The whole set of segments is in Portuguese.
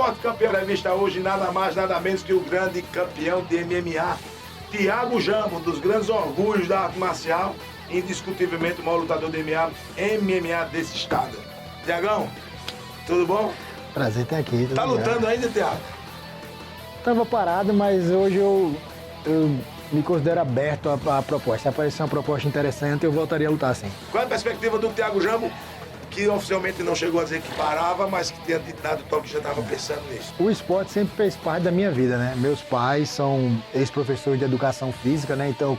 Esporte Campeão. Entrevista hoje nada mais, nada menos que o grande campeão de MMA, Thiago Jambo, um dos grandes orgulhos da arte marcial, indiscutivelmente o maior lutador de MMA desse estado. Thiagão, tudo bom? Prazer ter aqui. Tá lutando ainda, Thiago? Tava parado, mas hoje eu me considero aberto à proposta. Se aparecer uma proposta interessante, eu voltaria a lutar sim. Qual é a perspectiva do Thiago Jambo, que oficialmente não chegou a dizer que parava, mas que tinha dado toque que já estava pensando nisso? O esporte sempre fez parte da minha vida, né? Meus pais são ex-professores de educação física, né? Então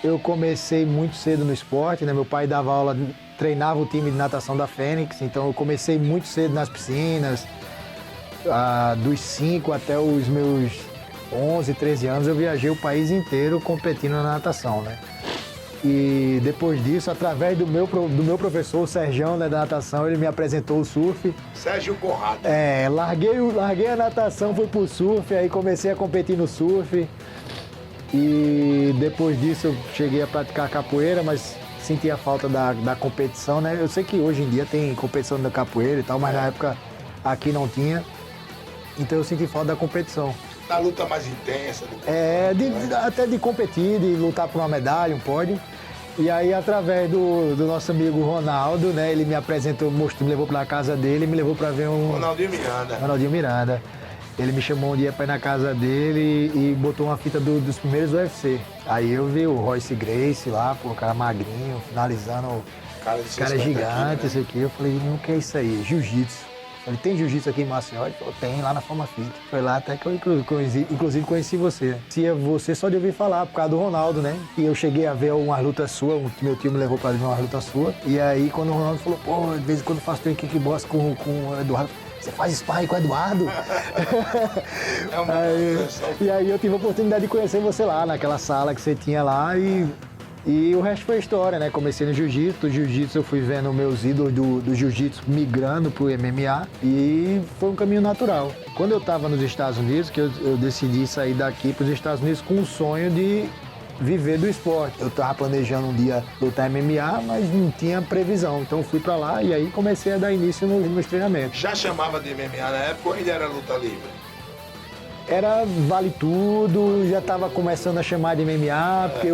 eu comecei muito cedo no esporte, né? Meu pai dava aula, treinava o time de natação da Fênix, então eu comecei muito cedo nas piscinas. Dos 5 até os meus 11, 13 anos, eu viajei o país inteiro competindo na natação, né? E depois disso, através do meu professor, o Serjão, né, da natação, ele me apresentou o surf. Sérgio Conrado. Larguei a natação, fui pro surf, aí comecei a competir no surf. E depois disso eu cheguei a praticar capoeira, mas senti a falta da competição, né? Eu sei que hoje em dia tem competição da capoeira e tal, mas na época aqui não tinha. Então eu senti falta da competição. Da luta mais intensa. Até de competir, de lutar por uma medalha, um pódio. E aí, através do nosso amigo Ronaldo, né, ele me apresentou, me levou pra casa dele, me levou pra ver Ronaldinho Miranda. Ele me chamou um dia pra ir na casa dele e botou uma fita dos primeiros UFC. Aí eu vi o Royce Gracie lá, pô, o cara magrinho, finalizando, cara gigante, isso aqui. Eu falei, não, que é isso aí? Jiu-jitsu. Falei, tem jiu-jitsu aqui em Maceió? Ele falou, tem, lá na Forma Fit. Foi lá até que eu inclusive conheci você. Conhecia você só de ouvir falar, por causa do Ronaldo, né? E eu cheguei a ver umas lutas suas, meu tio me levou pra ver umas lutas suas. E aí, quando o Ronaldo falou, pô, de vez em quando eu faço treino kickbox com o Eduardo. Você faz sparring com o Eduardo? E aí eu tive a oportunidade de conhecer você lá, naquela sala que você tinha lá e o resto foi história, né? Comecei no jiu-jitsu, do jiu-jitsu eu fui vendo meus ídolos do jiu-jitsu migrando pro MMA e foi um caminho natural. Quando eu estava nos Estados Unidos, que eu decidi sair daqui para os Estados Unidos com o sonho de viver do esporte. Eu estava planejando um dia lutar MMA, mas não tinha previsão. Então fui para lá e aí comecei a dar início nos treinamentos. Já chamava de MMA na época ou ainda era luta livre? Era vale tudo, já estava começando a chamar de MMA, porque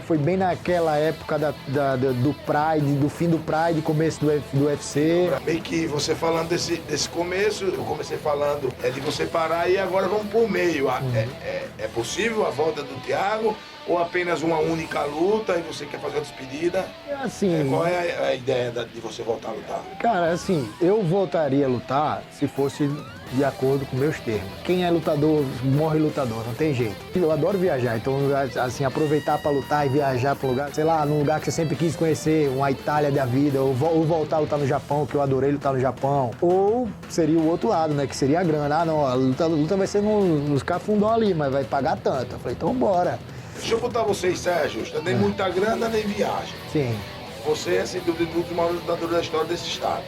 foi bem naquela época do Pride, do fim do Pride, começo do UFC. Meio que você falando desse começo, eu comecei falando de você parar e agora vamos pro meio. É possível a volta do Thiago ou apenas uma única luta e você quer fazer a despedida? Assim, qual é a ideia de você voltar a lutar? Cara, assim, eu voltaria a lutar se fosse de acordo com meus termos. Quem é lutador, morre lutador, não tem jeito. Eu adoro viajar, então, assim, aproveitar pra lutar e viajar pra um lugar, sei lá, num lugar que você sempre quis conhecer, uma Itália da vida, ou voltar a lutar no Japão, que eu adorei lutar no Japão. Ou seria o outro lado, né, que seria a grana. Ah, não, a luta vai ser nos cafundó ali, mas vai pagar tanto. Eu falei, então bora. Deixa eu botar vocês, Sérgio, nem muita grana, nem viagem. Sim. Você é, sem dúvida, um dos maiores lutadores da história desse estado.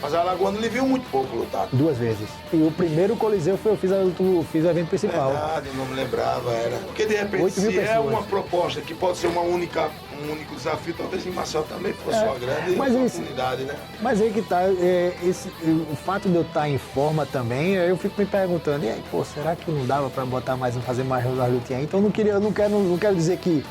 Mas a Alagoano lhe viu muito pouco lutar. 2 vezes. E o primeiro Coliseu eu fiz o evento principal. Verdade, eu não me lembrava, era. Porque de repente, se é uma proposta que pode ser um único desafio, talvez em Maceió também fosse uma grande oportunidade, né? Mas aí que tá, o fato de eu estar em forma também, eu fico me perguntando, e aí, pô, será que não dava pra fazer mais lutinhas aí? Então eu não quero dizer que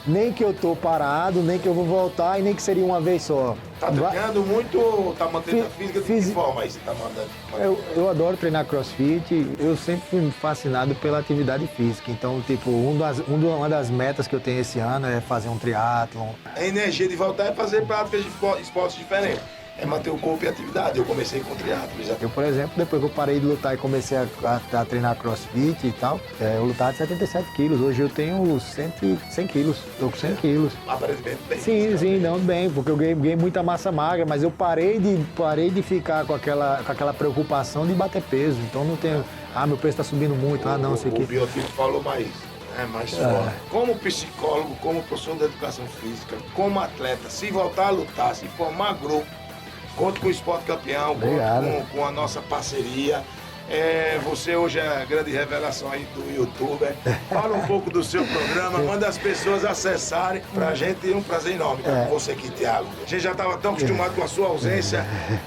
nem que eu tô parado, nem que eu vou voltar e nem que seria uma vez só. Tá treinando muito ou tá mantendo a física? De que forma aí você tá mandando? Eu adoro treinar crossfit, eu sempre fui fascinado pela atividade física. Então, tipo, uma das metas que eu tenho esse ano é fazer um triatlon. A energia de voltar é fazer práticas de esportes diferentes. É manter o corpo em atividade. Eu comecei com triatlo. Eu, por exemplo, depois que eu parei de lutar e comecei a treinar crossfit e tal, eu lutava de 77 quilos. Hoje eu tenho 100 quilos. Tô com 100 quilos. Aparentemente bem. Sim, não bem, porque eu ganhei muita massa magra, mas eu parei de ficar com aquela preocupação de bater peso. Então não tenho, meu peso tá subindo muito, não sei o que. O biotipo falou mais forte. Como psicólogo, como professor de educação física, como atleta, se voltar a lutar, se formar grupo, conto com o Esporte Campeão, conto com a nossa parceria. Você hoje é a grande revelação aí do youtuber. Fala um pouco do seu programa, manda as pessoas acessarem. Pra gente é um prazer enorme estar com você aqui, Thiago. A gente já estava tão acostumado com a sua ausência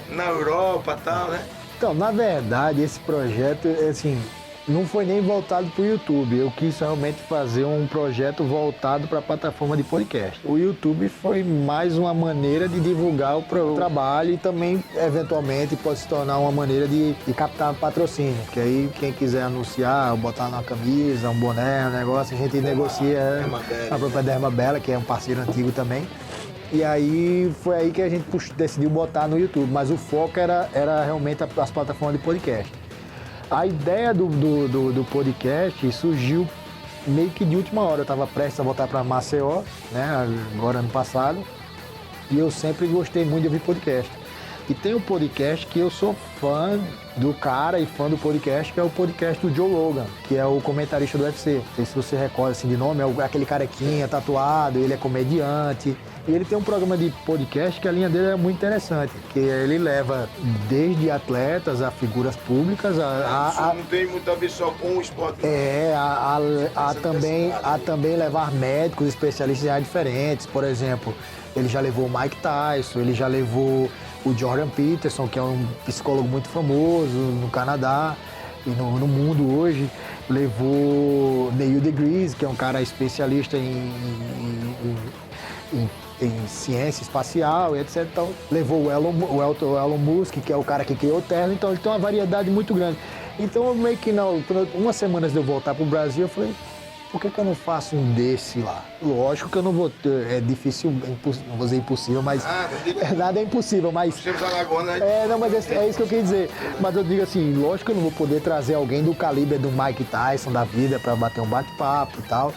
na Europa e tal, né? Então, na verdade, esse projeto, assim, não foi nem voltado para o YouTube. Eu quis realmente fazer um projeto voltado para a plataforma de podcast. O YouTube foi mais uma maneira de divulgar o trabalho e também, eventualmente, pode se tornar uma maneira de captar patrocínio. Que aí, quem quiser anunciar, botar na camisa, um boné, um negócio, a gente negocia a própria Dermabela, que é um parceiro antigo também. E aí, foi aí que a gente decidiu botar no YouTube. Mas o foco era realmente as plataformas de podcast. A ideia do podcast surgiu meio que de última hora. Eu estava prestes a voltar para Maceió, né, agora ano passado, e eu sempre gostei muito de ouvir podcast. E tem um podcast que eu sou fã do cara e fã do podcast, que é o podcast do Joe Rogan, que é o comentarista do UFC. Não sei se você recorda assim de nome, é aquele carequinha tatuado, ele é comediante. E ele tem um programa de podcast que a linha dele é muito interessante, que ele leva desde atletas a figuras públicas não tem muito a ver só com o esporte. Também levar médicos especialistas em áreas diferentes. Por exemplo, ele já levou o Mike Tyson, ele já levou o Jordan Peterson, que é um psicólogo muito famoso no Canadá e no mundo hoje. Levou Neil deGrasse, que é um cara especialista em ciência espacial e etc. Então, levou o Elon Musk, que é o cara que criou o Tesla. Então, ele tem uma variedade muito grande. Então, eu meio que, umas semanas de eu voltar para o Brasil, eu falei, por que eu não faço um desse lá? Lógico que eu não vou ter, é difícil, não vou dizer impossível, mas nada é impossível, mas... mas é isso que eu queria dizer. Mas eu digo assim, lógico que eu não vou poder trazer alguém do calibre do Mike Tyson da vida para bater um bate-papo e tal.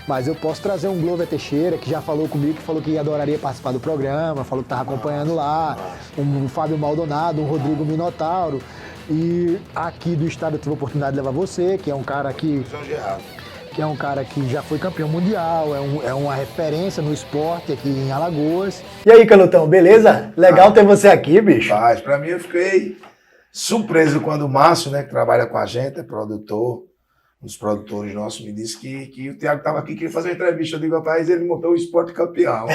Mas eu posso trazer um Glover Teixeira, que já falou comigo, que falou que adoraria participar do programa, falou que estava acompanhando lá, um Fábio Maldonado, um Rodrigo Minotauro. E aqui do estado eu tive a oportunidade de levar você, que é um cara que já foi campeão mundial, é uma referência no esporte aqui em Alagoas. E aí, Canutão, beleza? Legal ter você aqui, bicho. Paz, pra mim eu fiquei surpreso quando o Márcio, né, que trabalha com a gente, é produtor, um dos produtores nossos, me disse que o Thiago estava aqui, queria fazer uma entrevista. Eu digo, rapaz, ele montou o Esporte Campeão.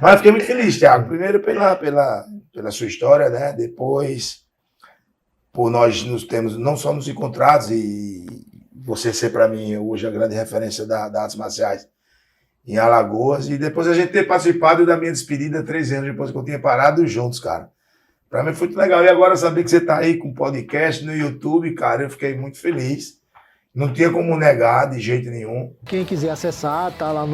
Mas eu fiquei muito feliz, Thiago. Primeiro pela sua história, né? Depois, por nós não só nos encontrados e você ser para mim hoje a grande referência das artes marciais em Alagoas, e depois a gente ter participado da minha despedida 13 anos depois que eu tinha parado juntos, cara. Para mim foi muito legal. E agora saber que você tá aí com podcast no YouTube, cara, eu fiquei muito feliz. Não tinha como negar de jeito nenhum. Quem quiser acessar, tá lá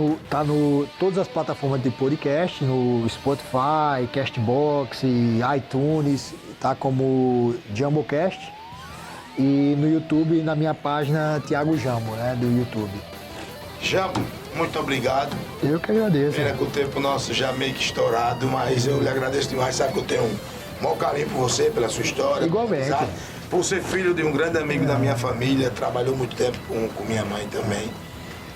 todas as plataformas de podcast, no Spotify, Castbox, iTunes, tá como Jambocast. E no YouTube, na minha página Thiago Jambo, né, do YouTube. Jambo, muito obrigado. Eu que agradeço. Pena que o tempo nosso já meio que estourado, mas eu lhe agradeço demais. Sabe que eu tenho um maior carinho por você, pela sua história. Igualmente. Sabe? Por ser filho de um grande amigo da minha família, trabalhou muito tempo com minha mãe também,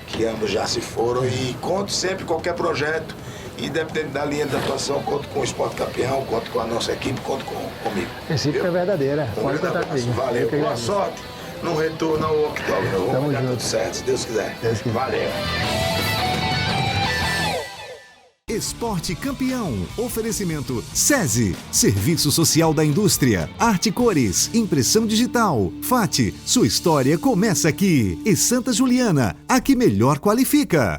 que ambos já se foram. E conto sempre qualquer projeto, independente da linha de atuação, conto com o Esporte Campeão, conto com a nossa equipe, conto comigo. Princípio é verdadeira. Pode contar comigo. Valeu, boa sorte no retorno ao octógono. Vamos dar tudo certo, se Deus quiser. Valeu. Esporte Campeão. Oferecimento SESI, Serviço Social da Indústria. Arte Cores, Impressão Digital. FAT, sua história começa aqui. E Santa Juliana, a que melhor qualifica.